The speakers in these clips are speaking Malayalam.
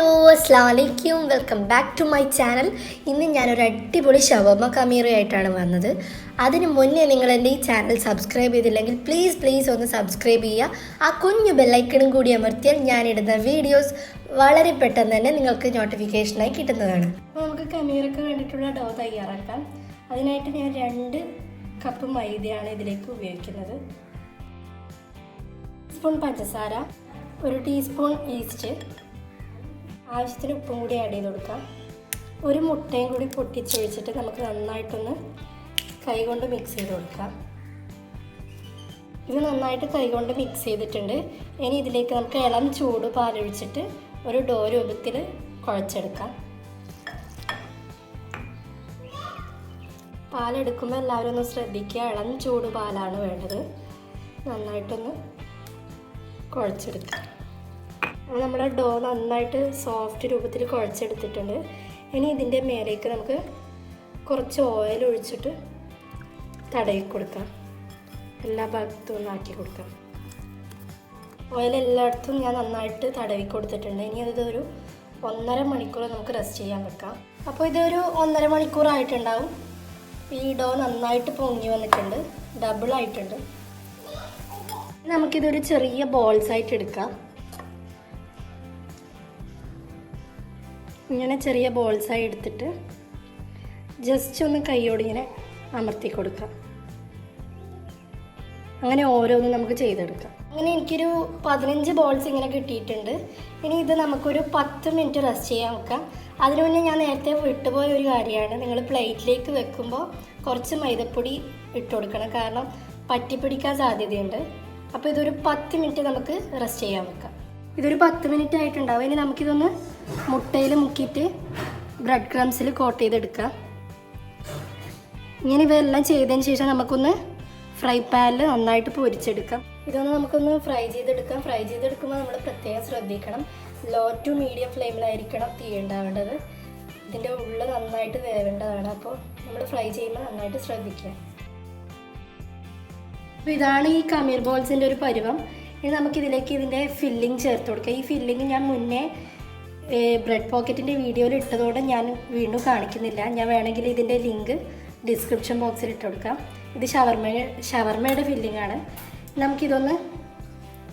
Assalamualaikum. Welcome back to my channel. ഇന്ന് ഞാനൊരു അടിപൊളി ഷവർമ കമീറയായിട്ടാണ് വന്നത്. അതിന് മുന്നേ നിങ്ങൾ എൻ്റെ ഈ ചാനൽ സബ്സ്ക്രൈബ് ചെയ്തില്ലെങ്കിൽ പ്ലീസ് ഒന്ന് സബ്സ്ക്രൈബ് ചെയ്യുക. ആ കുഞ്ഞു ബെല്ലൈക്കണും കൂടി അമർത്തിയാൽ ഞാനിടുന്ന വീഡിയോസ് വളരെ പെട്ടെന്ന് തന്നെ നിങ്ങൾക്ക് നോട്ടിഫിക്കേഷനായി കിട്ടുന്നതാണ്. അപ്പോൾ നമുക്ക് കമീറയ്ക്ക് വേണ്ടിയിട്ടുള്ള ഡോ തയ്യാറാക്കാം. അതിനായിട്ട് ഞാൻ 2 കപ്പ് മൈദയാണ് ഇതിലേക്ക് ഉപയോഗിക്കുന്നത്. സ്പൂൺ പഞ്ചസാര, 1 ടീസ്പൂൺ ഈസ്റ്റ്, ആവശ്യത്തിന് ഉപ്പും കൂടി ആഡ് ചെയ്ത് കൊടുക്കാം. 1 മുട്ടയും കൂടി പൊട്ടിച്ചൊഴിച്ചിട്ട് നമുക്ക് നന്നായിട്ടൊന്ന് കൈകൊണ്ട് മിക്സ് ചെയ്ത് കൊടുക്കാം. ഇത് നന്നായിട്ട് കൈകൊണ്ട് മിക്സ് ചെയ്തിട്ടുണ്ട്. ഇനി ഇതിലേക്ക് നമുക്ക് ഇളം ചൂട് പാലൊഴിച്ചിട്ട് ഒരു ഡോ രൂപത്തിൽ കുഴച്ചെടുക്കാം. പാലെടുക്കുമ്പോൾ എല്ലാവരും ഒന്ന് ശ്രദ്ധിക്കുക, ഇളം ചൂട് പാലാണ് വേണ്ടത്. നന്നായിട്ടൊന്ന് കുഴച്ചെടുക്കാം. നമ്മുടെ ഡോ നന്നായിട്ട് സോഫ്റ്റ് രൂപത്തിൽ കുഴച്ചെടുത്തിട്ടുണ്ട്. ഇനി ഇതിൻ്റെ മേലേക്ക് നമുക്ക് കുറച്ച് ഓയിൽ ഒഴിച്ചിട്ട് തടവി കൊടുക്കാം. എല്ലാ ഭാഗത്തും ഒന്ന് ആക്കി കൊടുക്കാം. ഓയിൽ എല്ലായിടത്തും ഞാൻ നന്നായിട്ട് തടവി കൊടുത്തിട്ടുണ്ട്. ഇനി അതൊരു 1.5 മണിക്കൂർ നമുക്ക് റെസ്റ്റ് ചെയ്യാൻ വെക്കാം. അപ്പോൾ ഇതൊരു 1.5 മണിക്കൂറായിട്ടുണ്ടാവും. ഈ ഡോ നന്നായിട്ട് പൊങ്ങി വന്നിട്ടുണ്ട്, ഡബിളായിട്ടുണ്ട്. നമുക്കിതൊരു ചെറിയ ബോൾസ് ആയിട്ട് എടുക്കാം. ഇങ്ങനെ ചെറിയ ബോൾസായി എടുത്തിട്ട് ജസ്റ്റ് ഒന്ന് കൈയോട് ഇങ്ങനെ അമർത്തി കൊടുക്കാം. അങ്ങനെ ഓരോന്നും നമുക്ക് ചെയ്തെടുക്കാം. അങ്ങനെ എനിക്കൊരു 15 ബോൾസ് ഇങ്ങനെ കിട്ടിയിട്ടുണ്ട്. ഇനി ഇത് നമുക്കൊരു 10 മിനിറ്റ് റെസ്റ്റ് ചെയ്യാൻ വെക്കാം. അതിനു മുന്നേ ഞാൻ നേരത്തെ വിട്ടുപോയ ഒരു കാര്യമാണ്, നിങ്ങൾ പ്ലേറ്റിലേക്ക് വെക്കുമ്പോൾ കുറച്ച് മൈദപ്പൊടി ഇട്ട് കൊടുക്കണം, കാരണം പറ്റിപ്പിടിക്കാൻ സാധ്യതയുണ്ട്. അപ്പോൾ ഇതൊരു 10 മിനിറ്റ് നമുക്ക് റെസ്റ്റ് ചെയ്യാൻ വെക്കാം. ഇതൊരു 10 മിനിറ്റ് ആയിട്ടുണ്ടാവും. ഇനി നമുക്കിതൊന്ന് മുട്ടയിൽ മുക്കിയിട്ട് ബ്രെഡ് ക്രംസിൽ കോട്ട് ചെയ്തെടുക്കാം. ഇങ്ങനെ ഇവയെല്ലാം ചെയ്തതിന് ശേഷം നമുക്കൊന്ന് ഫ്രൈ പാനിൽ നന്നായിട്ട് പൊരിച്ചെടുക്കാം. ഇതൊന്ന് നമുക്കൊന്ന് ഫ്രൈ ചെയ്തെടുക്കാം. ഫ്രൈ ചെയ്തെടുക്കുമ്പോൾ നമ്മൾ പ്രത്യേകം ശ്രദ്ധിക്കണം, ലോ ടു മീഡിയം ഫ്ലെയിമിലായിരിക്കണം തീ ഉണ്ടാവേണ്ടത്. ഇതിൻ്റെ ഉള്ളിൽ നന്നായിട്ട് വേവേണ്ടതാണ്. അപ്പോൾ നമ്മൾ ഫ്രൈ ചെയ്യുമ്പോൾ നന്നായിട്ട് ശ്രദ്ധിക്കുക. അപ്പോൾ ഇതാണ് ഈ കമീർ ബോൾസിൻ്റെ ഒരു പരുവം. ഇനി നമുക്കിതിലേക്ക് ഇതിൻ്റെ ഫില്ലിംഗ് ചേർത്ത് കൊടുക്കാം. ഈ ഫില്ലിംഗ് ഞാൻ മുന്നേ ബ്രെഡ് പോക്കറ്റിൻ്റെ വീഡിയോയിൽ ഇട്ടതോടെ ഞാൻ വീണ്ടും കാണിക്കുന്നില്ല. ഞാൻ വേണമെങ്കിൽ ഇതിൻ്റെ ലിങ്ക് ഡിസ്ക്രിപ്ഷൻ ബോക്സിൽ ഇട്ട് കൊടുക്കാം. ഇത് ഷവർമയുടെ ഫില്ലിംഗ് ആണ്. നമുക്കിതൊന്ന്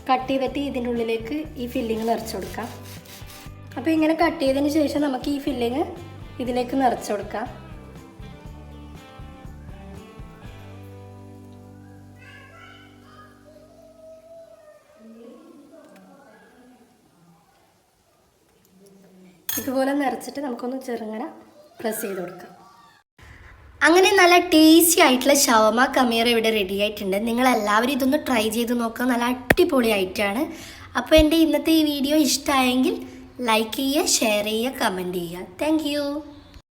കട്ട് ചെയ്തിട്ട് ഇതിൻ്റെ ഉള്ളിലേക്ക് ഈ ഫില്ലിംഗ് നിറച്ച് കൊടുക്കാം. അപ്പോൾ ഇങ്ങനെ കട്ട് ചെയ്തതിന് ശേഷം നമുക്ക് ഈ ഫില്ലിംഗ് ഇതിലേക്ക് നിറച്ച് കൊടുക്കാം. ഇതുപോലെ നിറച്ചിട്ട് നമുക്കൊന്ന് ചെറുങ്ങനെ പ്രസ് ചെയ്ത് കൊടുക്കാം. അങ്ങനെ നല്ല ടേസ്റ്റി ആയിട്ടുള്ള ഷവർമ കമീറ ഇവിടെ റെഡി ആയിട്ടുണ്ട്. നിങ്ങളെല്ലാവരും ഇതൊന്ന് ട്രൈ ചെയ്ത് നോക്കുക, നല്ല അടിപൊളി ആയിട്ടാണ്. അപ്പോൾ എൻ്റെ ഇന്നത്തെ ഈ വീഡിയോ ഇഷ്ടമായെങ്കിൽ ലൈക്ക് ചെയ്യുക, ഷെയർ ചെയ്യുക, കമൻറ്റ് ചെയ്യുക. താങ്ക്